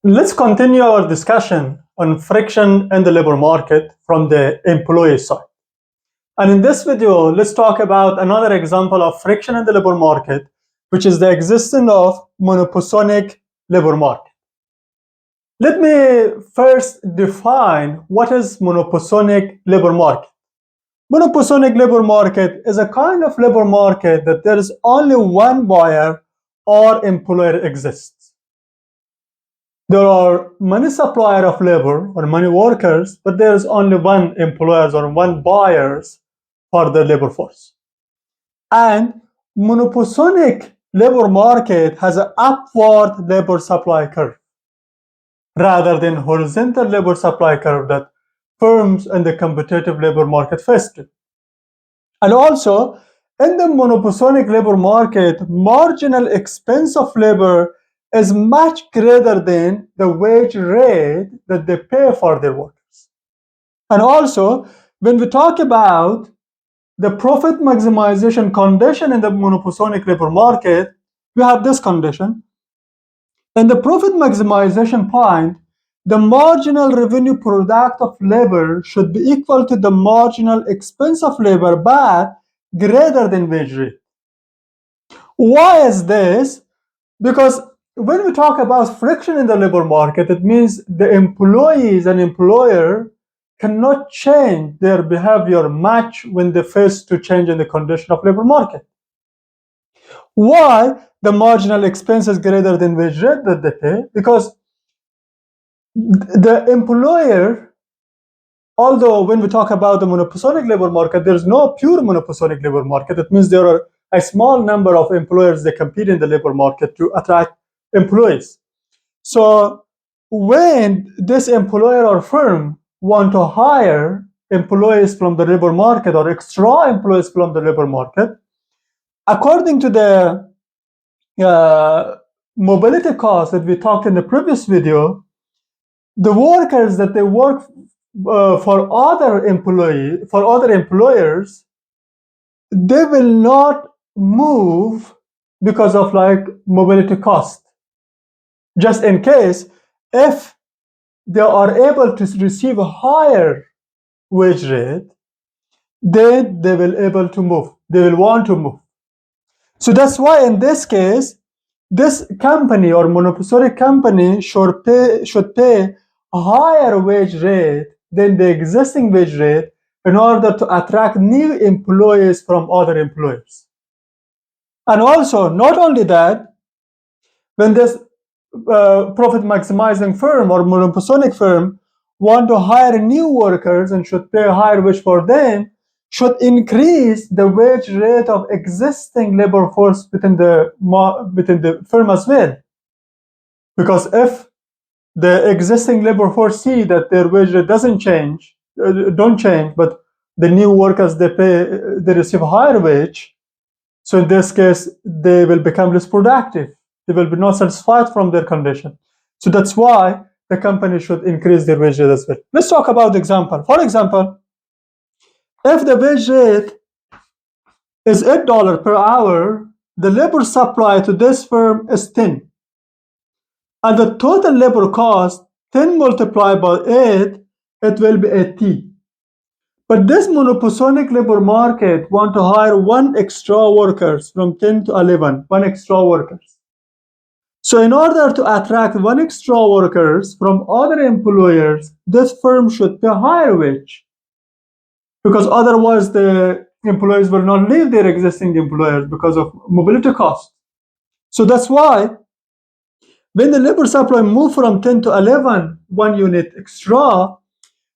Let's continue our discussion on friction in the labor market from the employee side. And in this video, let's talk about another example of friction in the labor market, which is the existence of monopsonic labor market. Let me first define what is monopsonic labor market. Monopsonic labor market is a kind of labor market that there is only one buyer or employer exists. There are many suppliers of labor or many workers, but there is only one employers or one buyers for the labor force. And monopsonic labor market has an upward labor supply curve rather than horizontal labor supply curve that firms in the competitive labor market face to. And also, in the monopsonic labor market, marginal expense of labor is much greater than the wage rate that they pay for their workers. And also, when we talk about the profit maximization condition in the monopsonic labor market, we have this condition. In the profit maximization point, the marginal revenue product of labor should be equal to the marginal expense of labor, but greater than wage rate. Why is this? Because when we talk about friction in the labor market, it means the employees and employer cannot change their behavior much when they face to change in the condition of labor market. Why the marginal expense is greater than wage rate that they pay? Because the employer, although when we talk about the monopsonic labor market, there's no pure monopsonic labor market. It means there are a small number of employers that compete in the labor market to attract employees. So when this employer or firm want to hire employees from the labor market or extra employees from the labor market, according to the mobility cost that we talked in the previous video, the workers that they work for other employers, they will not move because of mobility cost. Just in case, if they are able to receive a higher wage rate, then they will able to move. They will want to move. So that's why in this case, this company or monopsonic company should pay a higher wage rate than the existing wage rate in order to attract new employees from other employers. And also, not only that, when this profit maximizing firm or monopsonic firm want to hire new workers and should pay a higher wage for them, should increase the wage rate of existing labor force within the firm as well. Because if the existing labor force see that their wage rate don't change, but the new workers they receive a higher wage, so in this case they will become less productive. They will be not satisfied from their condition. So that's why the company should increase their wage rate as well. Let's talk about the example. For example, if the wage rate is $8 per hour, the labor supply to this firm is 10. And the total labor cost, 10 multiplied by 8, it will be 80. But this monopsonic labor market want to hire one extra workers from 10 to 11, one extra workers. So in order to attract one extra workers from other employers, this firm should pay a higher wage. Because otherwise the employees will not leave their existing employers because of mobility cost. So that's why when the labor supply move from 10 to 11, 1 unit extra,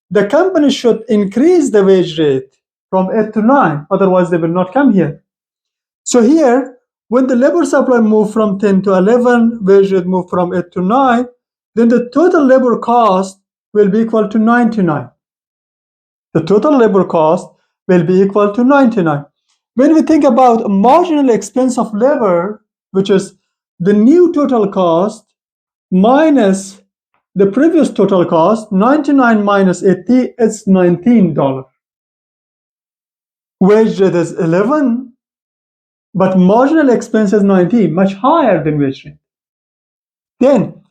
the company should increase the wage rate from 8 to 9, otherwise they will not come here. So here, when the labor supply move from 10 to 11, wage rate move from 8 to 9, then the total labor cost will be equal to 99. The total labor cost will be equal to 99. When we think about marginal expense of labor, which is the new total cost minus the previous total cost, 99 minus 80 is $19. Wage rate is 11, but marginal expense is 19, much higher than wage rate. Then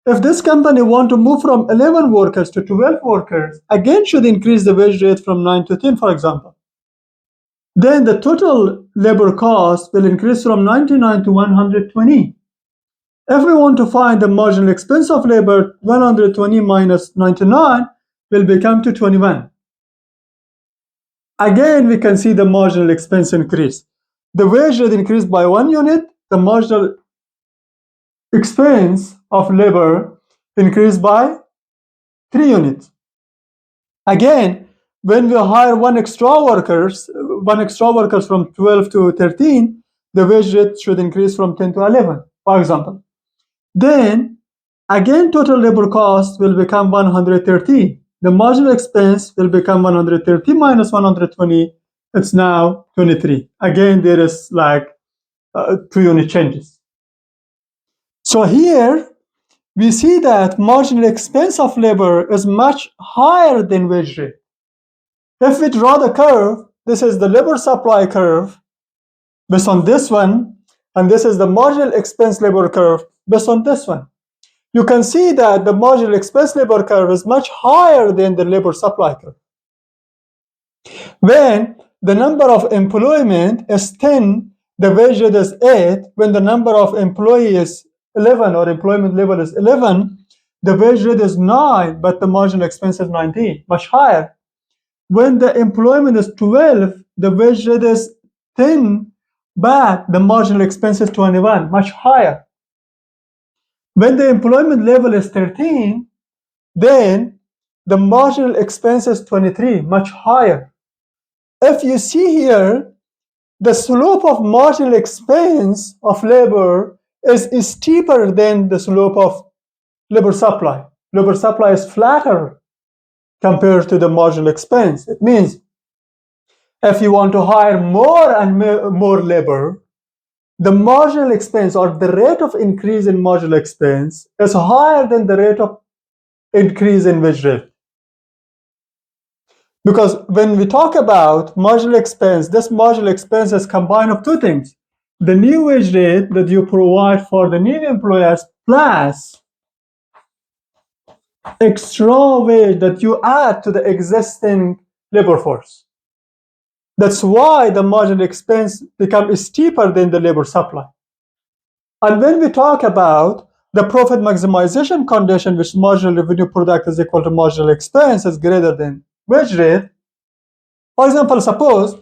If this company want to move from 11 workers to 12 workers, again should increase the wage rate from 9 to 10, for example. Then the total labor cost will increase from 99 to 120. If we want to find the marginal expense of labor, 120 minus 99 will become to 21. Again, we can see the marginal expense increase. The wage rate increased by 1 unit, the marginal expense of labor increased by 3 units. Again, when we hire one extra workers from 12 to 13, the wage rate should increase from 10 to 11, for example. Then, again, total labor cost will become 130. The marginal expense will become 130 minus 120. It's now 23. Again, there is like 2 unit changes. So here, we see that marginal expense of labor is much higher than wage rate. If we draw the curve, this is the labor supply curve based on this one, and this is the marginal expense labor curve based on this one. You can see that the marginal expense labor curve is much higher than the labor supply curve. When the number of employment is 10, the wage rate is 8. When the number of employees is 11 or employment level is 11, the wage rate is 9, but the marginal expense is 19, much higher. When the employment is 12, the wage rate is 10, but the marginal expense is 21, much higher. When the employment level is 13, then the marginal expense is 23, much higher. If you see here, the slope of marginal expense of labor is steeper than the slope of labor supply. Labor supply is flatter compared to the marginal expense. It means if you want to hire more and more labor, the marginal expense or the rate of increase in marginal expense is higher than the rate of increase in wage rate. Because when we talk about marginal expense, this marginal expense is combined of two things. The new wage rate that you provide for the new employers plus extra wage that you add to the existing labor force. That's why the marginal expense becomes steeper than the labor supply. And when we talk about the profit maximization condition, which marginal revenue product is equal to marginal expense is greater than wage rate, for example, suppose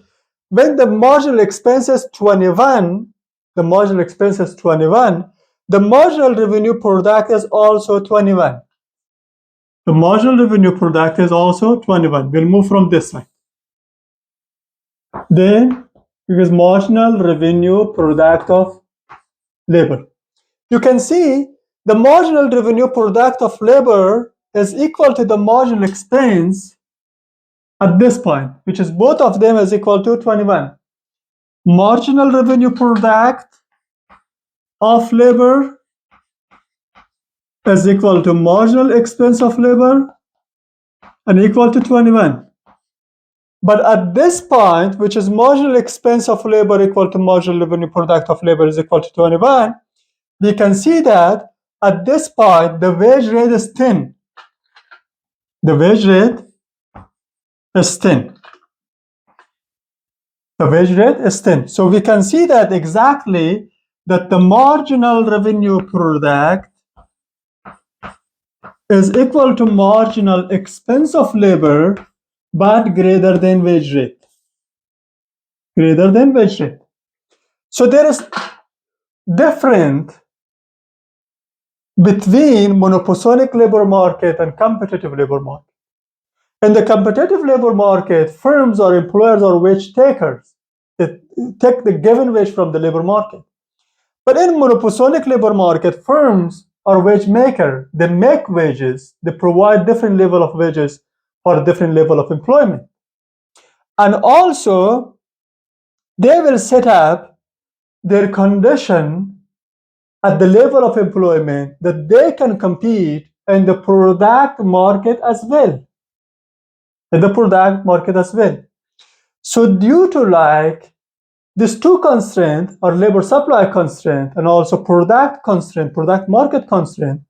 when the marginal expense is 21, the marginal expense is 21, the marginal revenue product is also 21. The marginal revenue product is also 21. We'll move from this side. Then, because marginal revenue product of labor. You can see the marginal revenue product of labor is equal to the marginal expense at this point, which is both of them is equal to 21. Marginal revenue product of labor is equal to marginal expense of labor and equal to 21. But at this point, which is marginal expense of labor equal to marginal revenue product of labor is equal to 21, we can see that at this point, the wage rate is 10. The wage rate is 10. The wage rate is 10. So we can see that exactly that the marginal revenue product is equal to marginal expense of labor, but greater than wage rate. Greater than wage rate. So there is difference between monopsonic labor market and competitive labor market. In the competitive labor market, firms or employers are wage takers. They take the given wage from the labor market. But in monopsonic labor market, firms are wage maker. They make wages. They provide different level of wages for different level of employment. And also, they will set up their condition at the level of employment that they can compete in the product market as well. In the product market as well. So due to like these two constraints, or labor supply constraint and also product constraint, product market constraint,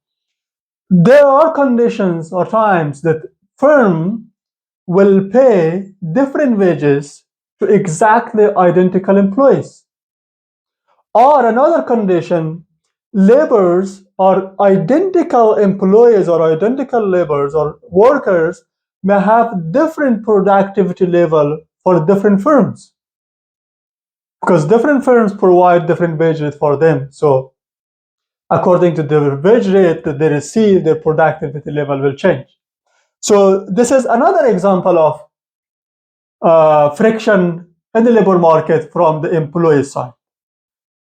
there are conditions or times that firm will pay different wages to exactly identical employees. Or another condition, laborers or identical employees or identical laborers or workers may have different productivity level for different firms, because different firms provide different wage rate for them. So according to the wage rate that they receive, their productivity level will change. So this is another example of friction in the labor market from the employee side,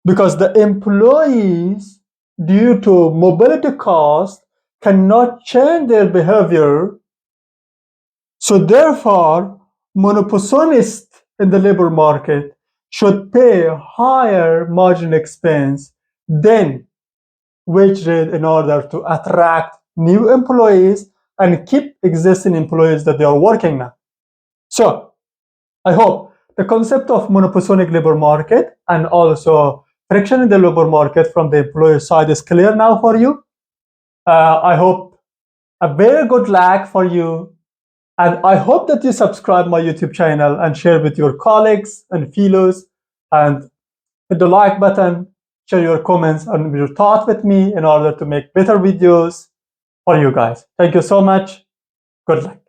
because the employees, due to mobility cost, cannot change their behavior. So therefore, monopsonists in the labor market should pay higher margin expense than wage rate in order to attract new employees and keep existing employees that they are working now. So I hope the concept of monopsonic labor market and also friction in the labor market from the employer side is clear now for you. I hope a very good luck for you. And I hope that you subscribe my YouTube channel and share with your colleagues and fellows, and hit the like button, share your comments and your thoughts with me in order to make better videos for you guys. Thank you so much. Good luck.